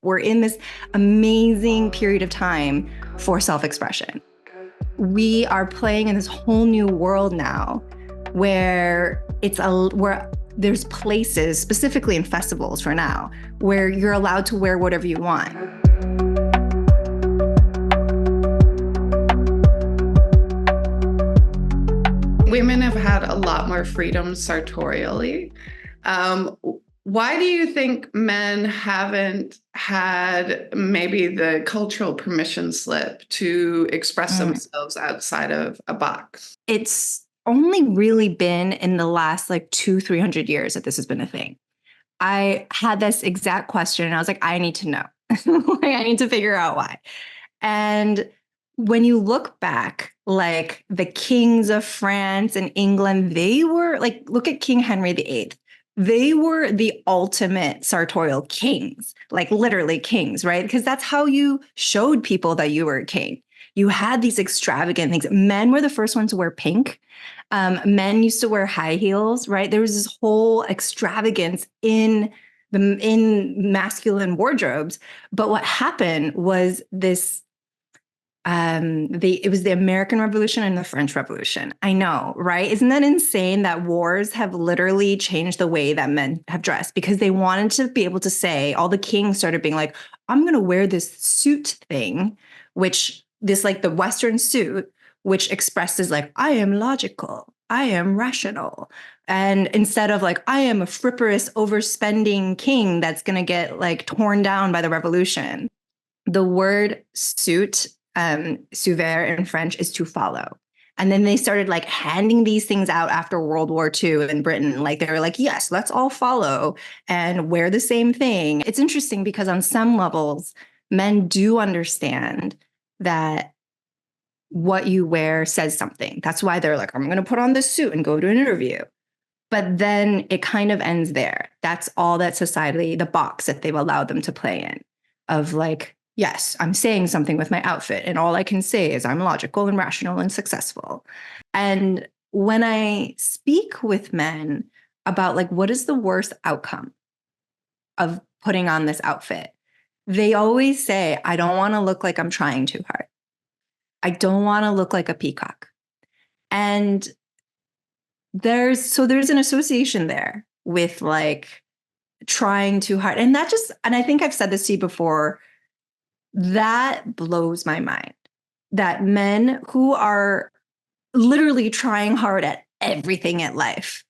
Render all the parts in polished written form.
We're in this amazing period of time for self-expression. We are playing in this whole new world now where there's places, specifically in festivals for now, where you're allowed to wear whatever you want. Women have had a lot more freedom sartorially. Why do you think men haven't had maybe the cultural permission slip to express themselves outside of a box? It's only really been in the last 200-300 years that this has been a thing. I had this exact question and I was like, I need to know. I need to figure out why. And when you look back, the kings of France and England, they were look at King Henry VIII. They were the ultimate sartorial kings, literally kings, right? Because that's how you showed people that you were a king. You had these extravagant things. Men were the first ones to wear pink. Men used to wear high heels, right? There was this whole extravagance in masculine wardrobes. But what happened was this. It was the American Revolution and the French Revolution. I know, right? Isn't that insane that wars have literally changed the way that men have dressed? Because they wanted to be able to say, all the kings started being like, I'm going to wear this suit thing, the Western suit, which expresses I am logical, I am rational. And instead of I am a frivolous, overspending king that's going to get torn down by the revolution. The word suit, suivre in French, is to follow. And then they started handing these things out after World War II in Britain. They were yes, let's all follow and wear the same thing. It's interesting because on some levels, men do understand that what you wear says something. That's why they're I'm going to put on this suit and go to an interview. But then it kind of ends there. That's all that society, the box that they've allowed them to play in of yes, I'm saying something with my outfit, and all I can say is I'm logical and rational and successful. And when I speak with men about what is the worst outcome of putting on this outfit, they always say, I don't want to look like I'm trying too hard. I don't want to look like a peacock. And there's an association there with trying too hard. And I think I've said this to you before, that blows my mind, that men who are literally trying hard at everything in life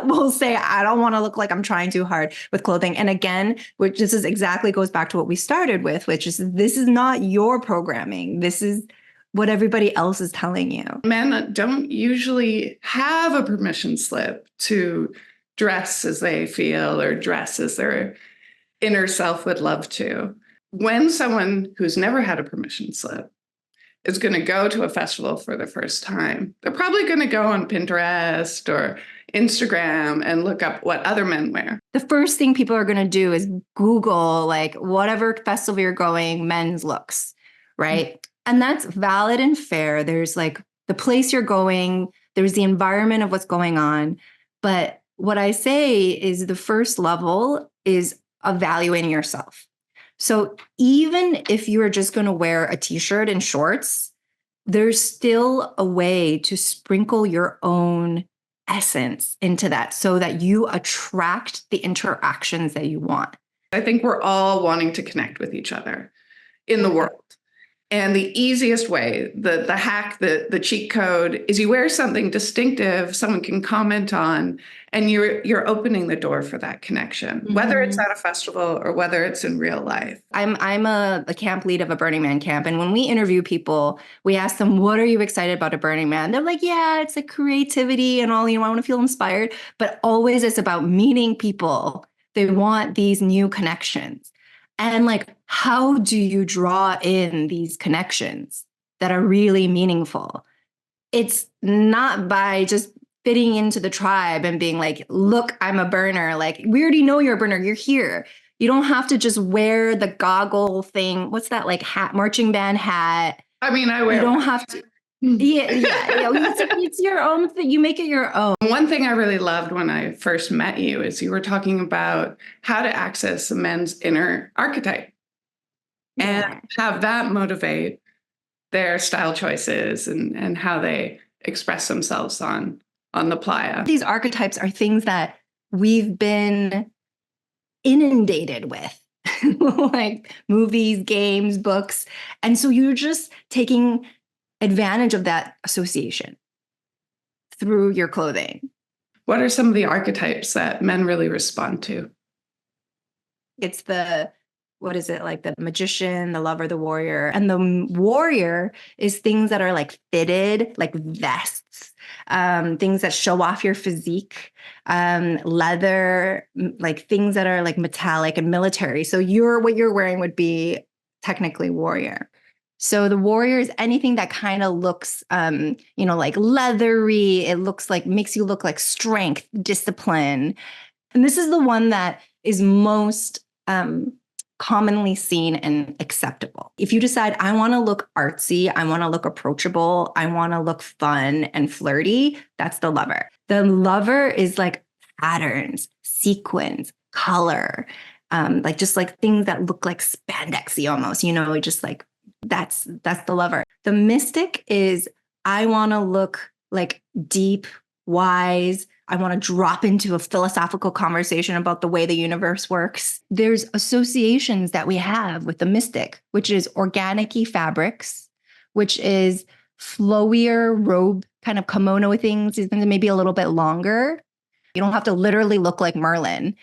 will say, I don't want to look like I'm trying too hard with clothing. And again, which this is exactly goes back to what we started with, which is this is not your programming. This is what everybody else is telling you. Men don't usually have a permission slip to dress as they feel or dress as their inner self would love to. When someone who's never had a permission slip is going to go to a festival for the first time, they're probably going to go on Pinterest or Instagram and look up what other men wear. The first thing people are going to do is Google, whatever festival you're going, men's looks, right? Mm-hmm. And that's valid and fair. There's the place you're going, there's the environment of what's going on. But what I say is the first level is evaluating yourself. So even if you are just going to wear a t-shirt and shorts, there's still a way to sprinkle your own essence into that so that you attract the interactions that you want. I think we're all wanting to connect with each other in the world. And the easiest way, the hack, the cheat code is you wear something distinctive someone can comment on, and you're opening the door for that connection, whether it's at a festival or whether it's in real life. I'm a camp lead of a Burning Man camp. And when we interview people, we ask them, what are you excited about at Burning Man? They're yeah, it's creativity and all, I want to feel inspired. But always it's about meeting people. They want these new connections. And how do you draw in these connections that are really meaningful? It's not by just fitting into the tribe and being look, I'm a burner. We already know you're a burner. You're here. You don't have to just wear the goggle thing. What's that hat, marching band hat? I mean, I wear. You don't have to. Yeah. It's your own thing. You make it your own. One thing I really loved when I first met you is you were talking about how to access a men's inner archetype and Yeah. have that motivate their style choices and how they express themselves on the playa. These archetypes are things that we've been inundated with, like movies, games, books. And so you're just taking advantage of that association through your clothing. What are some of the archetypes that men really respond to? It's what is it, like the magician, the lover, the warrior. And the warrior is things that are like fitted, like vests, things that show off your physique, leather, like things that are like metallic and military. So what you're wearing would be technically warrior. So the warrior is anything that kind of looks, like leathery. It looks like, makes you look like strength, discipline. And this is the one that is most commonly seen and acceptable. If you decide, I want to look artsy, I want to look approachable, I want to look fun and flirty, that's the lover. The lover is like patterns, sequins, color, like just like things that look like spandexy almost, just like that's the lover. The mystic is, I want to look like deep, wise. I want to drop into a philosophical conversation about the way the universe works. There's associations that we have with the mystic, which is organic-y fabrics, which is flowier robe, kind of kimono things, maybe a little bit longer. You don't have to literally look like Merlin,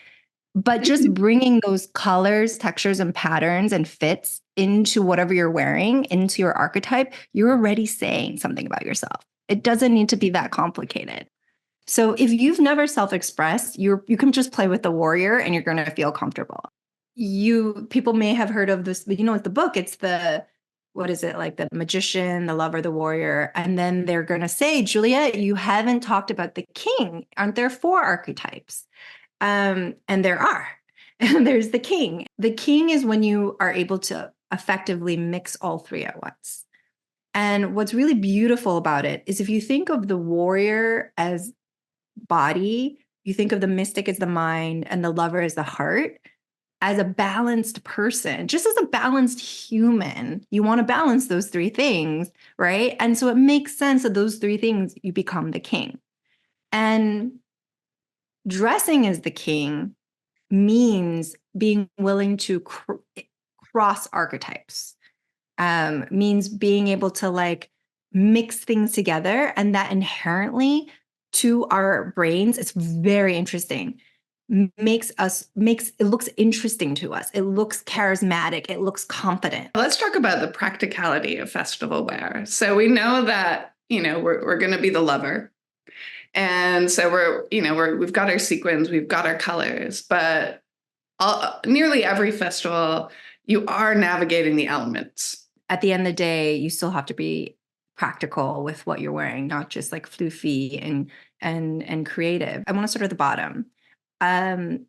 but just bringing those colors, textures, and patterns and fits into whatever you're wearing, into your archetype, you're already saying something about yourself. It doesn't need to be that complicated. So if you've never self-expressed, you can just play with the warrior and you're going to feel comfortable. People may have heard of this, it's the book, it's what is it, like the magician, the lover, the warrior. And then they're going to say, Juliet, you haven't talked about the king. Aren't there 4 archetypes? And there are. And there's the king. The king is when you are able to effectively mix all 3 at once. And what's really beautiful about it is if you think of the warrior as body, you think of the mystic as the mind and the lover as the heart, as a balanced person, just as a balanced human, you want to balance those 3 things, right? And so it makes sense that those 3 things, you become the king. And dressing as the king means being willing to cross archetypes, means being able to like mix things together. And that inherently to our brains, it's very interesting, makes it looks interesting to us. It looks charismatic. It looks confident. Let's talk about the practicality of festival wear. So we know that, we're going to be the lover. And so we've got our sequins, we've got our colors, but nearly every festival, you are navigating the elements. At the end of the day, you still have to be practical with what you're wearing, not just like floofy and creative. I want to start at the bottom. I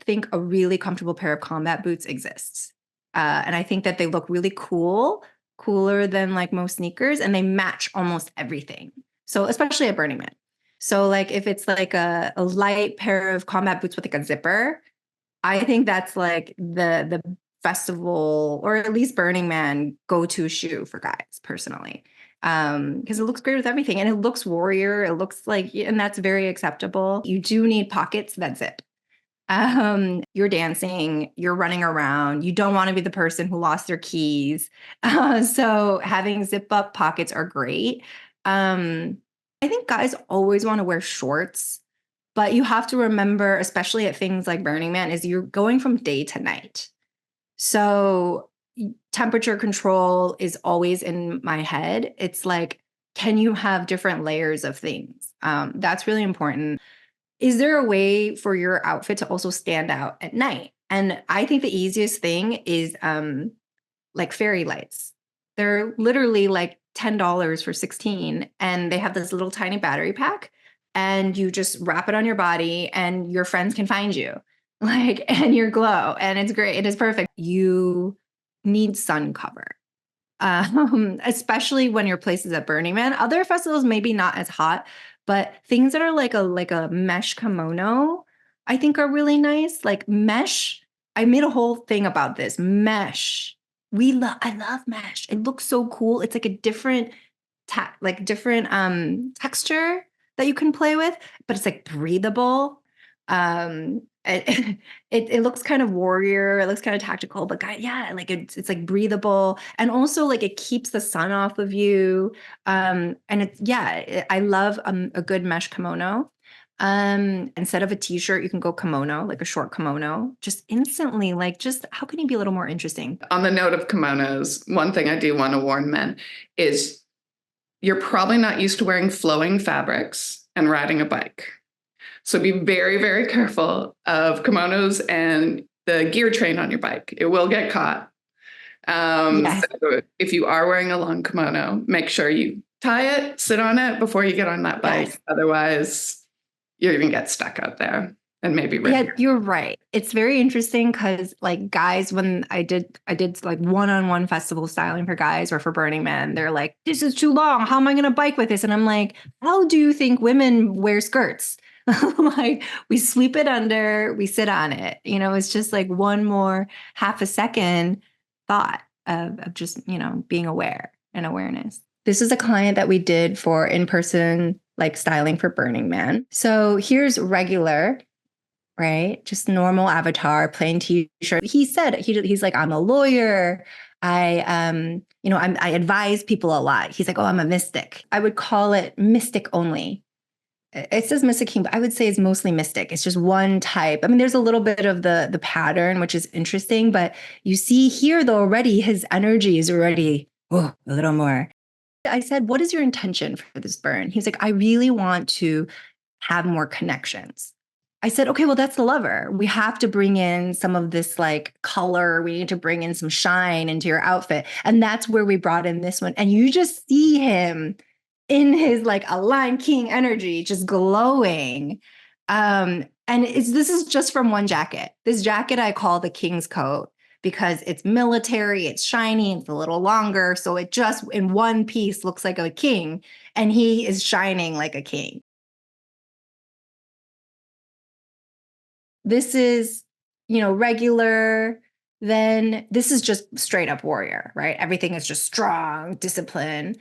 think a really comfortable pair of combat boots exists. And I think that they look really cool, cooler than like most sneakers, and they match almost everything. So especially at Burning Man. So like if it's like a light pair of combat boots with like a zipper, I think that's like the festival, or at least Burning Man, go-to shoe for guys personally. Because it looks great with everything, and it looks warrior. It looks like, and that's very acceptable. You do need pockets that zip. You're dancing, you're running around. You don't want to be the person who lost their keys. So having zip up pockets are great. I think guys always want to wear shorts, but you have to remember, especially at things like Burning Man, is you're going from day to night. So temperature control is always in my head. It's like, can you have different layers of things? That's really important. Is there a way for your outfit to also stand out at night? And I think the easiest thing is like fairy lights. They're literally like $10 for 16, and they have this little tiny battery pack, and you just wrap it on your body and your friends can find you, and your glow, and it's great. It is perfect. You need sun cover. especially when your place is at Burning Man. Other festivals maybe not as hot, but things that are like a mesh kimono, I think are really nice. Like mesh. I made a whole thing about this mesh. I love mesh. It looks so cool. It's like a different different texture that you can play with, but it's like breathable. It, it looks kind of warrior, it looks kind of tactical, but yeah, like it's like breathable, and also like it keeps the sun off of you. And I love a good mesh kimono. Instead of a t-shirt, you can go kimono, like a short kimono, just instantly, like, just how can you be a little more interesting? On the note of kimonos, one thing I do want to warn men is you're probably not used to wearing flowing fabrics and riding a bike. So be very, very careful of kimonos and the gear train on your bike. It will get caught. Yes. So if you are wearing a long kimono, make sure you tie it, sit on it before you get on that bike. Yes. Otherwise, you're going to get stuck out there and maybe Yeah, you're right. It's very interesting because like guys, when I did like one-on-one festival styling for guys or for Burning Man, they're like, this is too long. How am I going to bike with this? And I'm like, how do you think women wear skirts? Like we sweep it under, we sit on it. You know, it's just like one more half a second thought of just, you know, being aware and awareness. This is a client that we did for in-person like styling for Burning Man. So here's regular, right? Just normal avatar, plain t-shirt. He said he's like, I'm a lawyer. I advise people a lot. He's like, oh, I'm a mystic. I would call it mystic only. It says mystic king, but I would say it's mostly mystic. It's just one type. I mean, there's a little bit of the pattern, which is interesting, but you see here though already his energy is already a little more. I said, what is your intention for this burn? He's like, I really want to have more connections. I said, okay, well, that's the lover. We have to bring in some of this like color. We need to bring in some shine into your outfit. And that's where we brought in this one. And you just see him in his like a Lion King energy, just glowing. And this is just from one jacket. This jacket I call the King's coat because it's military, it's shiny, it's a little longer. So it just in one piece looks like a king, and he is shining like a king. This is, you know, regular. Then this is just straight up warrior, right? Everything is just strong, discipline.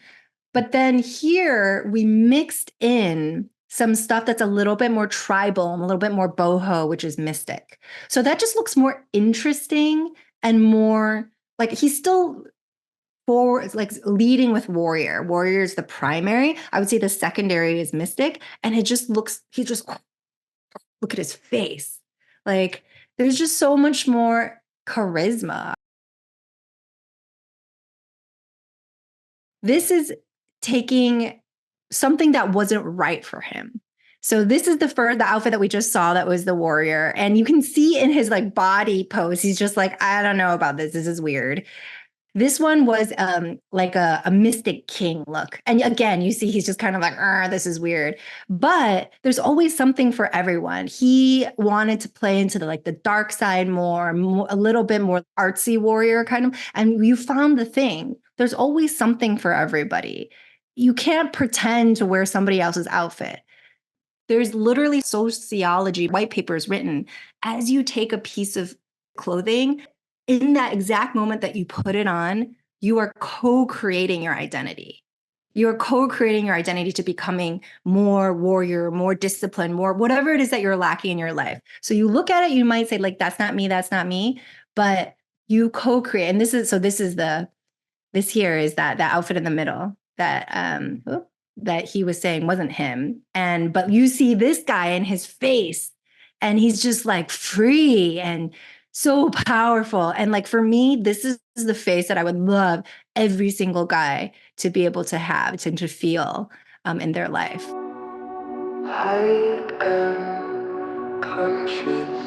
But then here we mixed in some stuff that's a little bit more tribal and a little bit more boho, which is mystic. So that just looks more interesting and more like he's still like leading with warrior. Warrior is the primary. I would say the secondary is mystic. And it just looks, look at his face. Like there's just so much more charisma. This is taking something that wasn't right for him. So this is the outfit that we just saw that was the warrior. And you can see in his like body pose, he's just like, I don't know about this. This is weird. This one was like a mystic king look. And again, you see he's just kind of like, this is weird. But there's always something for everyone. He wanted to play into the dark side more, a little bit more artsy warrior kind of. And you found the thing. There's always something for everybody. You can't pretend to wear somebody else's outfit. There's literally sociology, white papers written as you take a piece of clothing, in that exact moment that you put it on, you are co-creating your identity. You're co-creating your identity to becoming more warrior, more disciplined, more whatever it is that you're lacking in your life. So you look at it, you might say like, that's not me, but you co-create. And this here is that outfit in the middle that he was saying wasn't him. But you see this guy in his face and he's just like free and so powerful. And like, for me, this is the face that I would love every single guy to be able to have, to feel in their life. I am conscious.